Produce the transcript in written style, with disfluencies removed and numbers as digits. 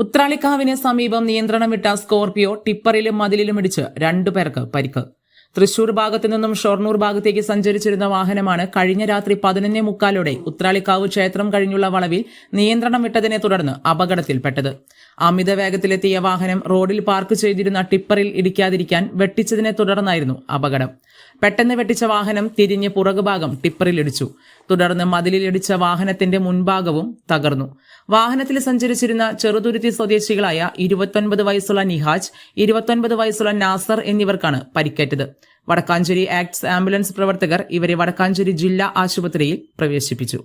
ഉത്രാളിക്കാവിന് സമീപം നിയന്ത്രണം വിട്ട സ്കോർപിയോ ടിപ്പറിലും മതിലിലും ഇടിച്ച് 2 പേർക്ക് പരിക്ക്. തൃശൂർ ഭാഗത്തു നിന്നും ഷൊർണൂർ ഭാഗത്തേക്ക് സഞ്ചരിച്ചിരുന്ന വാഹനമാണ് കഴിഞ്ഞ രാത്രി 11:45 ഉത്രാളിക്കാവ് ക്ഷേത്രം കഴിഞ്ഞുള്ള വളവിൽ നിയന്ത്രണം വിട്ടതിനെ തുടർന്ന് അപകടത്തിൽപ്പെട്ടത്. അമിത വേഗത്തിലെത്തിയ വാഹനം റോഡിൽ പാർക്ക് ചെയ്തിരുന്ന ടിപ്പറിൽ ഇടിക്കാതിരിക്കാൻ വെട്ടിച്ചതിനെ തുടർന്നായിരുന്നു അപകടം. പെട്ടെന്ന് വെട്ടിച്ച വാഹനം തിരിഞ്ഞ് പുറകുഭാഗം ടിപ്പറിൽ ഇടിച്ചു. തുടർന്ന് മതിലിലിടിച്ച വാഹനത്തിന്റെ മുൻഭാഗവും തകർന്നു. വാഹനത്തിൽ സഞ്ചരിച്ചിരുന്ന ചെറുതുരുത്തി സ്വദേശികളായ 29 വയസ്സുള്ള നിഹാജ്, 29 വയസ്സുള്ള നാസർ എന്നിവർക്കാണ് പരിക്കേറ്റത്. വടക്കാഞ്ചേരി ആക്ട്സ് ആംബുലൻസ് പ്രവർത്തകർ ഇവരെ വടക്കാഞ്ചേരി ജില്ലാ ആശുപത്രിയിൽ പ്രവേശിപ്പിച്ചു.